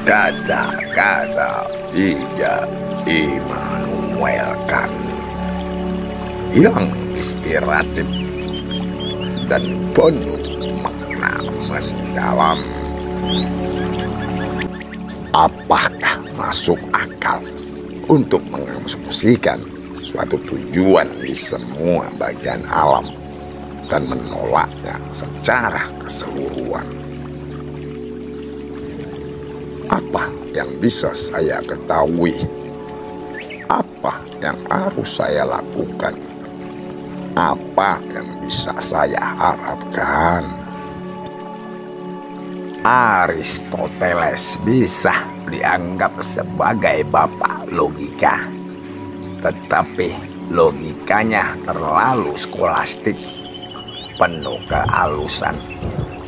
Kata-kata tidak Immanuel Kant yang inspiratif dan penuh makna mendalam. Apakah masuk akal untuk mengasumsikan suatu tujuan di semua bagian alam dan menolaknya secara keseluruhan? Apa yang bisa saya ketahui? Apa yang harus saya lakukan? Apa yang bisa saya harapkan? Aristoteles bisa dianggap sebagai bapak logika, tetapi logikanya terlalu skolastik, penuh kehalusan,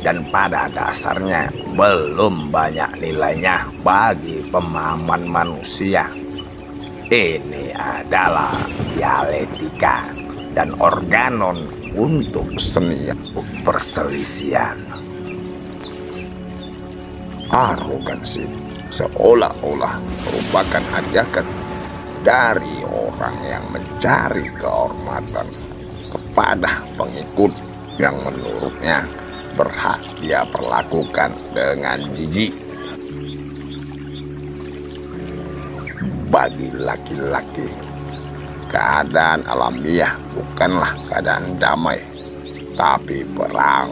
dan pada dasarnya belum banyak nilainya bagi pemahaman manusia. Ini adalah dialektika dan organon untuk seni perselisihan. Arogansi seolah-olah merupakan ajakan dari orang yang mencari kehormatan kepada pengikut yang menurutnya berhak dia perlakukan dengan jijik. Bagi laki-laki, keadaan alamiah bukanlah keadaan damai, tapi perang.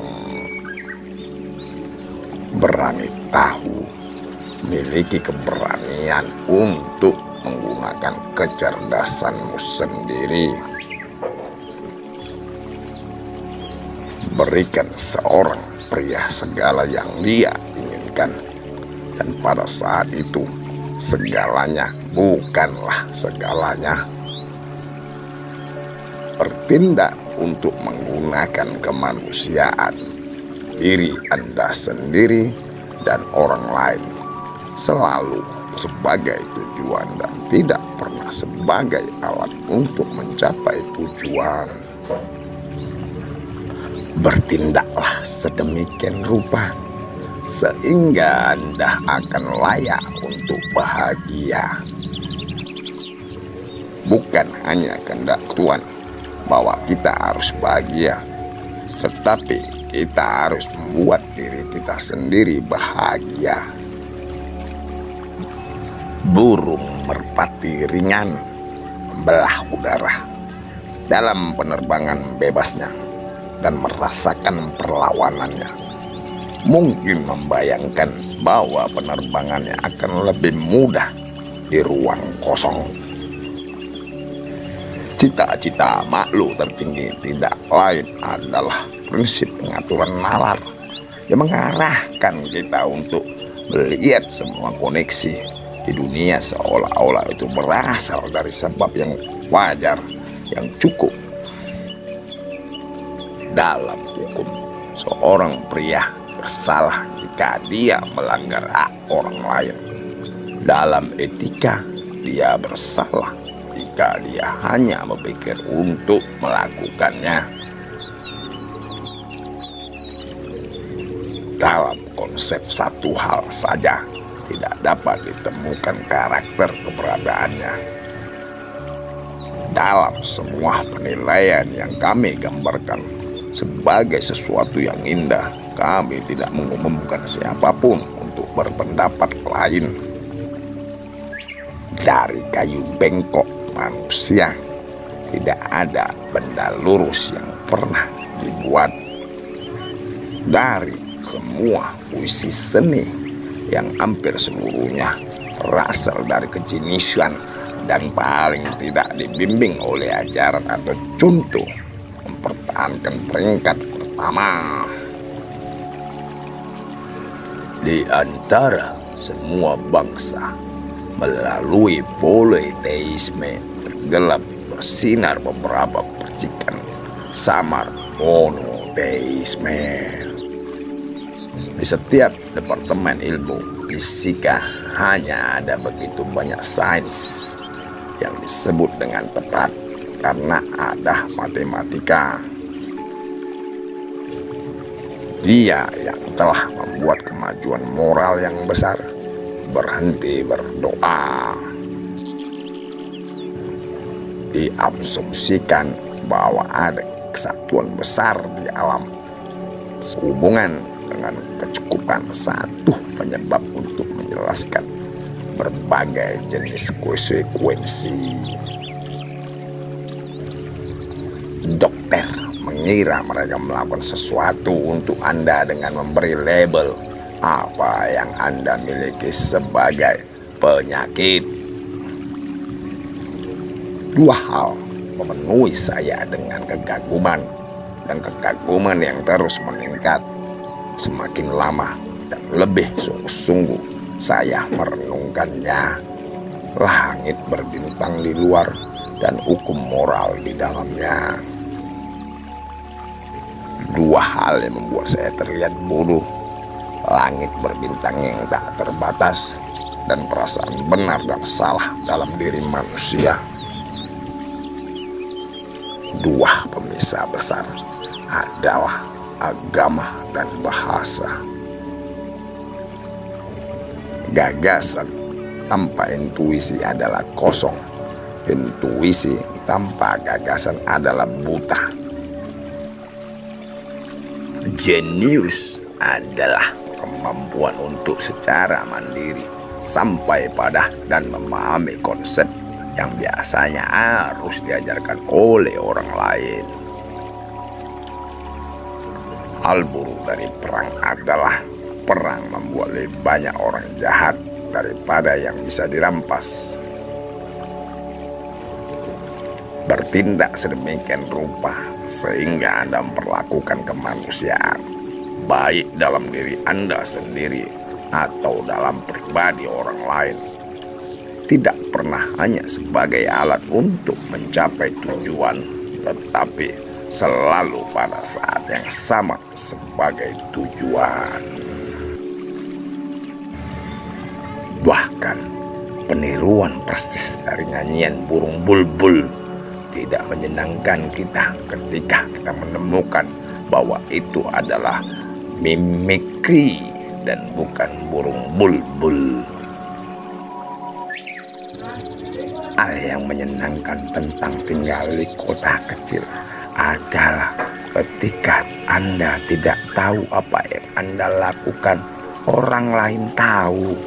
Berani tahu, miliki keberanian untuk menggunakan kecerdasanmu sendiri. Berikan seorang pria segala yang dia inginkan, dan pada saat itu segalanya bukanlah segalanya. Bertindak untuk menggunakan kemanusiaan diri Anda sendiri dan orang lain selalu sebagai tujuan dan tidak pernah sebagai alat untuk mencapai tujuan. Bertindaklah sedemikian rupa sehingga Anda akan layak untuk bahagia. Bukan hanya kehendak Tuhan bahwa kita harus bahagia, tetapi kita harus membuat diri kita sendiri bahagia. Burung merpati ringan membelah udara dalam penerbangan bebasnya dan merasakan perlawanannya. Mungkin membayangkan bahwa penerbangannya akan lebih mudah di ruang kosong. Cita-cita makhluk tertinggi tidak lain adalah prinsip pengaturan nalar yang mengarahkan kita untuk melihat semua koneksi di dunia seolah-olah itu berasal dari sebab yang wajar, yang cukup. Dalam hukum, seorang pria bersalah jika dia melanggar hak orang lain. Dalam etika, dia bersalah jika dia hanya berpikir untuk melakukannya. Dalam konsep satu hal saja tidak dapat ditemukan karakter keberadaannya. Dalam semua penilaian yang kami gambarkan sebagai sesuatu yang indah, kami tidak mengumumkan siapapun untuk berpendapat lain. Dari kayu bengkok manusia tidak ada benda lurus yang pernah dibuat. Dari semua puisi seni yang hampir seluruhnya berasal dari kejeniusan dan paling tidak dibimbing oleh ajaran atau contoh mempertahankan peringkat pertama. Di antara semua bangsa melalui politeisme tergelap bersinar beberapa percikan samar monoteisme. Di setiap departemen ilmu fisika hanya ada begitu banyak sains yang disebut dengan tepat karena ada matematika. Dia yang telah membuat kemajuan moral yang besar berhenti berdoa. Diasumsikan bahwa ada kesatuan besar di alam. Hubungan dengan kecukupan satu penyebab untuk menjelaskan berbagai jenis konsekuensi. Dokter mengira mereka melakukan sesuatu untuk Anda dengan memberi label apa yang Anda miliki sebagai penyakit. Dua hal memenuhi saya dengan kekaguman, dan kekaguman yang terus meningkat. Semakin lama dan lebih sungguh-sungguh saya merenungkannya. Langit berbintang di luar dan hukum moral di dalamnya. Dua hal yang membuat saya terlihat bodoh. Langit berbintang yang tak terbatas dan perasaan benar dan salah dalam diri manusia. Dua pemisah besar adalah agama dan bahasa. Gagasan tanpa intuisi adalah kosong. Intuisi tanpa gagasan adalah buta. Jenius adalah kemampuan untuk secara mandiri sampai pada dan memahami konsep yang biasanya harus diajarkan oleh orang lain. Hal buruk dari perang adalah perang membuat lebih banyak orang jahat daripada yang bisa dirampas. Bertindak sedemikian rupa sehingga Anda memperlakukan kemanusiaan, baik dalam diri Anda sendiri atau dalam pribadi orang lain, tidak pernah hanya sebagai alat untuk mencapai tujuan, tetapi selalu pada saat yang sama sebagai tujuan. Bahkan peniruan persis dari nyanyian burung bulbul tidak menyenangkan kita ketika kita menemukan bahwa itu adalah mimikri dan bukan burung bulbul. Hal yang menyenangkan tentang tinggal di kota kecil adalah ketika Anda tidak tahu apa yang Anda lakukan, orang lain tahu.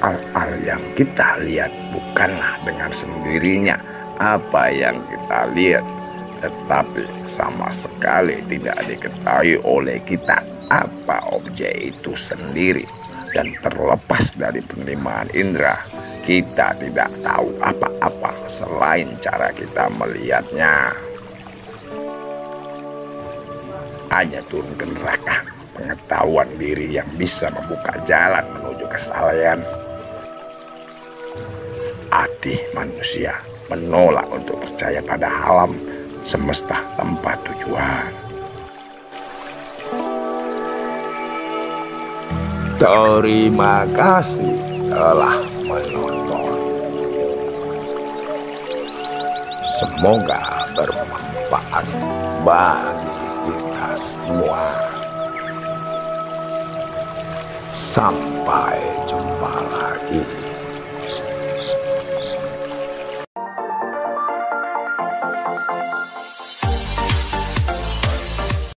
Hal-hal yang kita lihat bukanlah dengan sendirinya apa yang kita lihat, tetapi sama sekali tidak diketahui oleh kita apa objek itu sendiri. Dan terlepas dari penerimaan indera, kita tidak tahu apa-apa selain cara kita melihatnya. Hanya turun ke neraka pengetahuan diri yang bisa membuka jalan menuju kesalehan. Hati manusia menolak untuk percaya pada alam semesta tanpa tujuan. Terima kasih telah menonton. Semoga bermanfaat bagi kita semua. Sampai jumpa lagi.